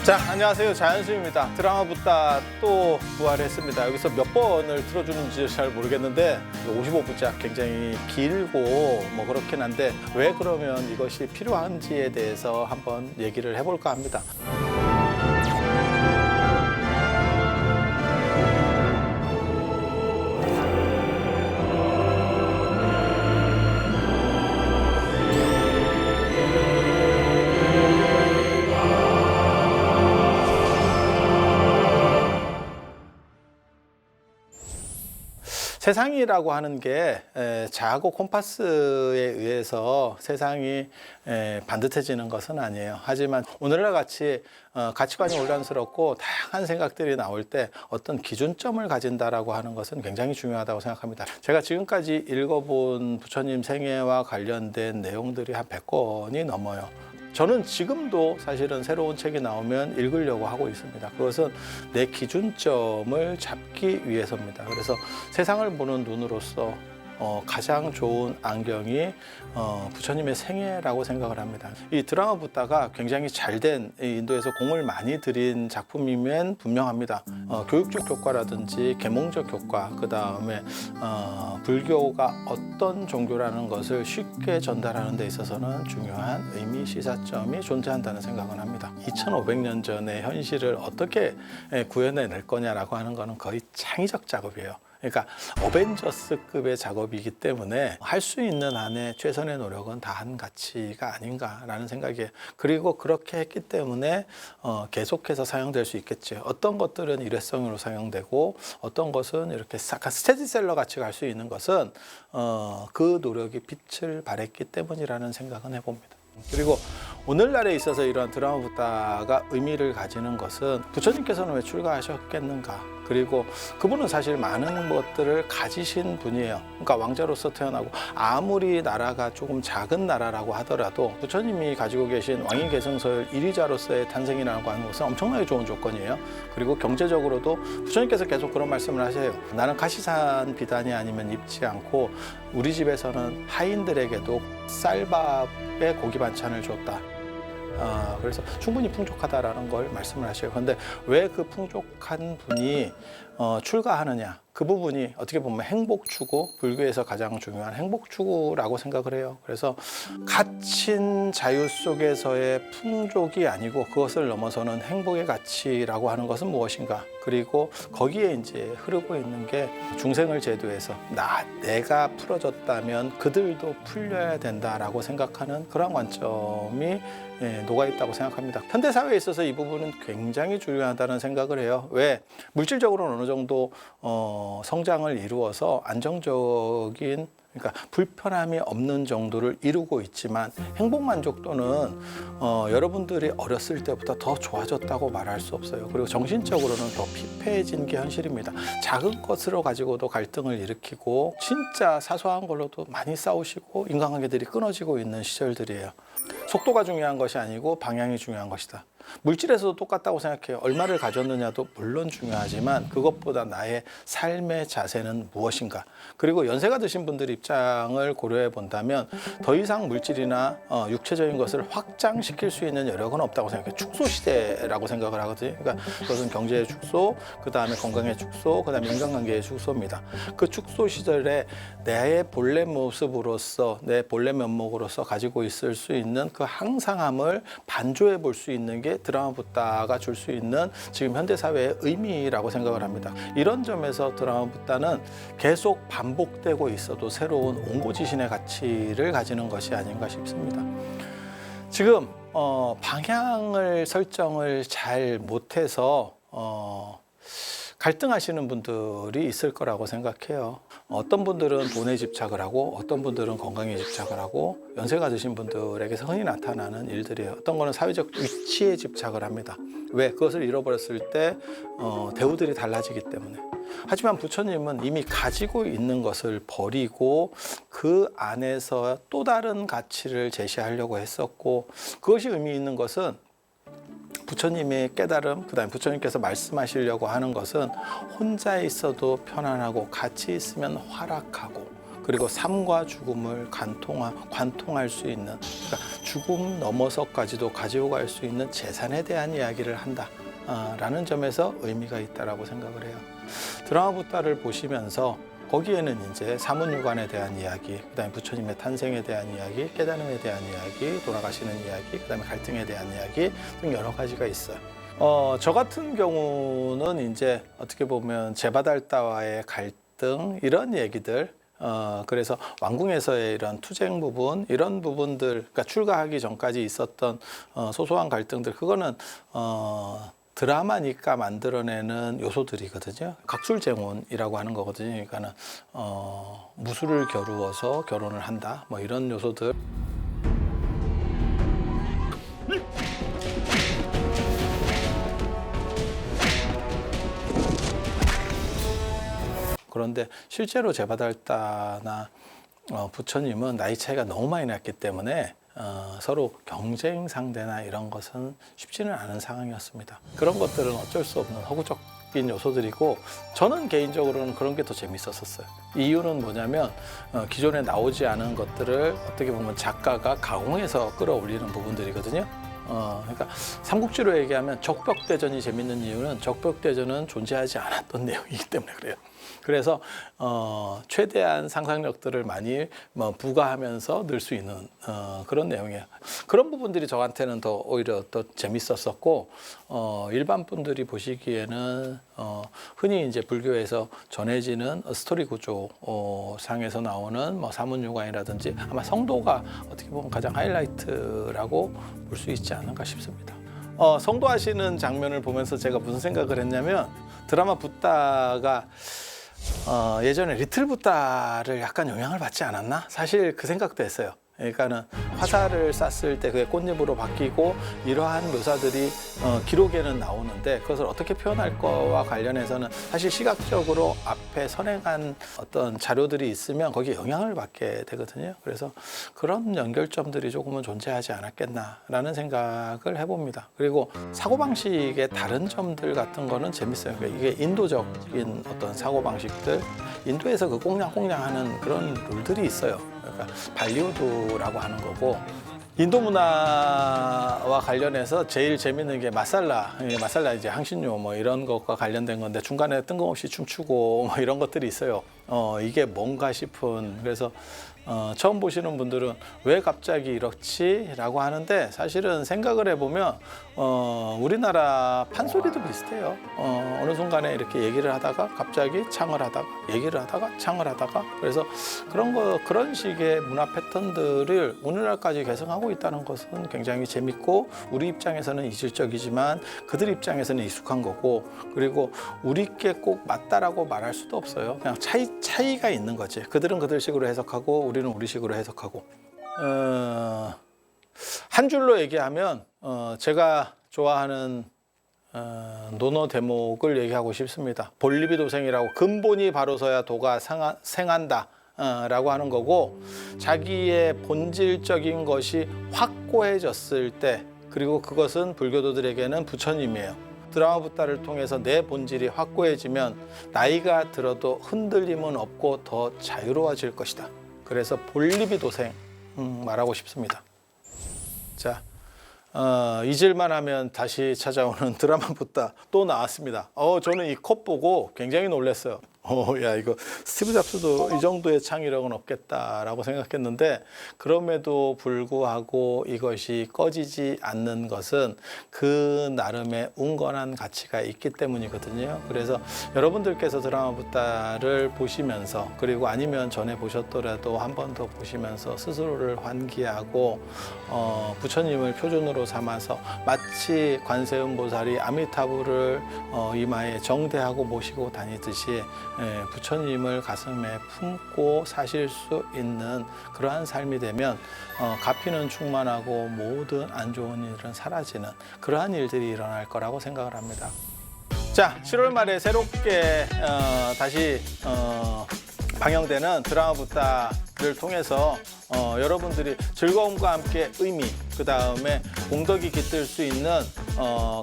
자, 안녕하세요. 자연수입니다. 드라마 붙다 또 부활했습니다. 여기서 몇 번을 틀어주는지 잘 모르겠는데 55부작 굉장히 길고 뭐 그렇긴 한데 왜 그러면 이것이 필요한지에 대해서 한번 얘기를 해볼까 합니다. 세상이라고 하는 게 자하고 콤파스에 의해서 세상이 반듯해지는 것은 아니에요. 하지만 오늘날 같이 가치관이 혼란스럽고 다양한 생각들이 나올 때 어떤 기준점을 가진다라고 하는 것은 굉장히 중요하다고 생각합니다. 제가 지금까지 읽어본 부처님 생애와 관련된 내용들이 한 100권이 넘어요. 저는 지금도 사실은 새로운 책이 나오면 읽으려고 하고 있습니다. 그것은 내 기준점을 잡기 위해서입니다. 그래서 세상을 보는 눈으로서 가장 좋은 안경이 부처님의 생애라고 생각을 합니다. 이 드라마 붙다가 굉장히 잘된 인도에서 공을 많이 들인 작품이면 분명합니다. 교육적 효과라든지 계몽적 효과, 그 다음에 불교가 어떤 종교라는 것을 쉽게 전달하는 데 있어서는 중요한 의미, 시사점이 존재한다는 생각은 합니다. 2500년 전의 현실을 어떻게 구현해낼 거냐라고 하는 것은 거의 창의적 작업이에요. 그러니까 어벤져스급의 작업이기 때문에 할 수 있는 한에 최선의 노력은 다한 가치가 아닌가라는 생각이에요. 그리고 그렇게 했기 때문에 계속해서 사용될 수 있겠죠. 어떤 것들은 일회성으로 사용되고 어떤 것은 이렇게 약간 스테디셀러 같이 갈 수 있는 것은 그 노력이 빛을 발했기 때문이라는 생각은 해봅니다. 그리고 오늘날에 있어서 이러한 드라마 붙다가 의미를 가지는 것은 부처님께서는 왜 출가하셨겠는가? 그리고 그분은 사실 많은 것들을 가지신 분이에요. 그러니까 왕자로서 태어나고 아무리 나라가 조금 작은 나라라고 하더라도 부처님이 가지고 계신 왕위계승설 1위자로서의 탄생이라고 하는 것은 엄청나게 좋은 조건이에요. 그리고 경제적으로도 부처님께서 계속 그런 말씀을 하세요. 나는 가시산 비단이 아니면 입지 않고 우리 집에서는 하인들에게도 쌀밥에 고기 반찬을 줬다. 그래서 충분히 풍족하다라는 걸 말씀을 하셔요. 그런데 왜 그 풍족한 분이 출가하느냐? 그 부분이 어떻게 보면 행복추구, 불교에서 가장 중요한 행복추구라고 생각을 해요. 그래서 갇힌 자유 속에서의 풍족이 아니고 그것을 넘어서는 행복의 가치라고 하는 것은 무엇인가? 그리고 거기에 이제 흐르고 있는 게 중생을 제도해서 내가 풀어졌다면 그들도 풀려야 된다라고 생각하는 그런 관점이 녹아있다고 생각합니다. 현대사회에 있어서 이 부분은 굉장히 중요하다는 생각을 해요. 왜? 물질적으로는 어느 정도 성장을 이루어서 안정적인, 그러니까 불편함이 없는 정도를 이루고 있지만 행복 만족도는 여러분들이 어렸을 때보다 더 좋아졌다고 말할 수 없어요. 그리고 정신적으로는 더 피폐해진 게 현실입니다. 작은 것으로 가지고도 갈등을 일으키고 진짜 사소한 걸로도 많이 싸우시고 인간관계들이 끊어지고 있는 시절들이에요. 속도가 중요한 것이 아니고 방향이 중요한 것이다. 물질에서도 똑같다고 생각해요. 얼마를 가졌느냐도 물론 중요하지만 그것보다 나의 삶의 자세는 무엇인가. 그리고 연세가 드신 분들 입장을 고려해 본다면 더 이상 물질이나 육체적인 것을 확장시킬 수 있는 여력은 없다고 생각해요. 축소 시대라고 생각을 하거든요. 그러니까 그것은 경제의 축소, 그 다음에 건강의 축소, 그 다음에 인간관계의 축소입니다. 그 축소 시절에 내 본래 모습으로서, 내 본래 면목으로서 가지고 있을 수 있는 그 항상함을 반조해 볼 수 있는 게 드라마 붙다가 줄 수 있는 지금 현대사회의 의미라고 생각을 합니다. 이런 점에서 드라마 붙다는 계속 반복되고 있어도 새로운 옹고지신의 가치를 가지는 것이 아닌가 싶습니다. 지금 방향을 설정을 잘 못해서 갈등하시는 분들이 있을 거라고 생각해요. 어떤 분들은 돈에 집착을 하고 어떤 분들은 건강에 집착을 하고 연세가 드신 분들에게서 흔히 나타나는 일들이에요. 어떤 거는 사회적 위치에 집착을 합니다. 왜? 그것을 잃어버렸을 때 대우들이 달라지기 때문에. 하지만 부처님은 이미 가지고 있는 것을 버리고 그 안에서 또 다른 가치를 제시하려고 했었고, 그것이 의미 있는 것은 부처님의 깨달음, 그다음에 부처님께서 말씀하시려고 하는 것은 혼자 있어도 편안하고 같이 있으면 활락하고, 그리고 삶과 죽음을 관통할 수 있는, 그러니까 죽음 넘어서까지도 가지고 갈 수 있는 재산에 대한 이야기를 한다. 라는 점에서 의미가 있다라고 생각을 해요. 드라마 붓다를 보시면서 거기에는 이제 사문유관에 대한 이야기, 그다음에 부처님의 탄생에 대한 이야기, 깨달음에 대한 이야기, 돌아가시는 이야기, 그다음에 갈등에 대한 이야기 등 여러 가지가 있어요. 저 같은 경우는 이제 어떻게 보면 제바달다와의 갈등 이런 얘기들, 그래서 왕궁에서의 이런 투쟁 부분, 이런 부분들, 그러니까 출가하기 전까지 있었던 소소한 갈등들, 그거는 드라마니까 만들어내는 요소들이거든요. 각술쟁혼이라고 하는 거거든요. 그러니까는 무술을 겨루어서 결혼을 한다, 뭐 이런 요소들. 그런데 실제로 제바달다나 부처님은 나이 차이가 너무 많이 났기 때문에 서로 경쟁 상대나 이런 것은 쉽지는 않은 상황이었습니다. 그런 것들은 어쩔 수 없는 허구적인 요소들이고, 저는 개인적으로는 그런 게 더 재밌었어요. 이유는 뭐냐면 기존에 나오지 않은 것들을 어떻게 보면 작가가 가공해서 끌어올리는 부분들이거든요. 그러니까 삼국지로 얘기하면 적벽대전이 재밌는 이유는 적벽대전은 존재하지 않았던 내용이기 때문에 그래요. 그래서 최대한 상상력들을 많이 부과하면서 늘 수 있는 그런 내용이에요. 그런 부분들이 저한테는 더 오히려 더 재밌었었고, 일반 분들이 보시기에는 흔히 이제 불교에서 전해지는 스토리 구조 상에서 나오는 뭐 사문유관이라든지 아마 성도가 어떻게 보면 가장 하이라이트라고 볼 수 있지 않을까 싶습니다. 성도하시는 장면을 보면서 제가 무슨 생각을 했냐면, 드라마 붓다가 예전에 리틀 붓다를 약간 영향을 받지 않았나? 사실 그 생각도 했어요. 그러니까는 화살을 쐈을 때 그게 꽃잎으로 바뀌고 이러한 묘사들이 기록에는 나오는데, 그것을 어떻게 표현할 거와 관련해서는 사실 시각적으로 앞에 선행한 어떤 자료들이 있으면 거기에 영향을 받게 되거든요. 그래서 그런 연결점들이 조금은 존재하지 않았겠나라는 생각을 해봅니다. 그리고 사고방식의 다른 점들 같은 거는 재밌어요. 그러니까 이게 인도적인 어떤 사고방식들, 인도에서 그 꽁냥꽁냥 하는 그런 룰들이 있어요. 그러니까 발리우드라고 하는 거고, 인도 문화와 관련해서 제일 재밌는 게 마살라 이제 향신료 뭐 이런 것과 관련된 건데, 중간에 뜬금없이 춤추고 뭐 이런 것들이 있어요. 이게 뭔가 싶은, 그래서 처음 보시는 분들은 왜 갑자기 이렇지라고 하는데, 사실은 생각을 해보면 우리나라 판소리도 비슷해요. 어느 순간에 이렇게 얘기를 하다가 갑자기 창을 하다가 얘기를 하다가 창을 하다가, 그래서 그런 식의 문화 패턴들을 오늘날까지 계승하고 있다는 것은 굉장히 재밌고, 우리 입장에서는 이질적이지만 그들 입장에서는 익숙한 거고, 그리고 우리께 꼭 맞다라고 말할 수도 없어요. 그냥 차이가 있는 거지. 그들은 그들식으로 해석하고 우리는 우리식으로 해석하고. 한 줄로 얘기하면 제가 좋아하는 논어 대목을 얘기하고 싶습니다. 본리비도생이라고, 근본이 바로서야 도가 생한다 라고 하는 거고, 자기의 본질적인 것이 확고해졌을 때, 그리고 그것은 불교도들에게는 부처님이에요. 드라마 붓다를 통해서 내 본질이 확고해지면 나이가 들어도 흔들림은 없고 더 자유로워질 것이다. 그래서 본리비도생 말하고 싶습니다. 자, 잊을만 하면 다시 찾아오는 드라마 붓다 또 나왔습니다. 저는 이 컷 보고 굉장히 놀랐어요. 야, 이거 스티브 잡스도 이 정도의 창의력은 없겠다라고 생각했는데, 그럼에도 불구하고 이것이 꺼지지 않는 것은 그 나름의 운건한 가치가 있기 때문이거든요. 그래서 여러분들께서 드라마 붓다를 보시면서, 그리고 아니면 전에 보셨더라도 한 번 더 보시면서 스스로를 환기하고 부처님을 표준으로 삼아서 마치 관세음보살이 아미타불을 이마에 정대하고 모시고 다니듯이 부처님을 가슴에 품고 사실 수 있는 그러한 삶이 되면 가피는 충만하고 모든 안 좋은 일은 사라지는 그러한 일들이 일어날 거라고 생각을 합니다. 자, 7월 말에 새롭게 다시 방영되는 드라마 붓다를 통해서 여러분들이 즐거움과 함께 의미, 그 다음에 공덕이 깃들 수 있는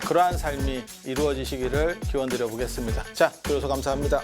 그러한 삶이 이루어지시기를 기원드려 보겠습니다. 자, 들어서 감사합니다.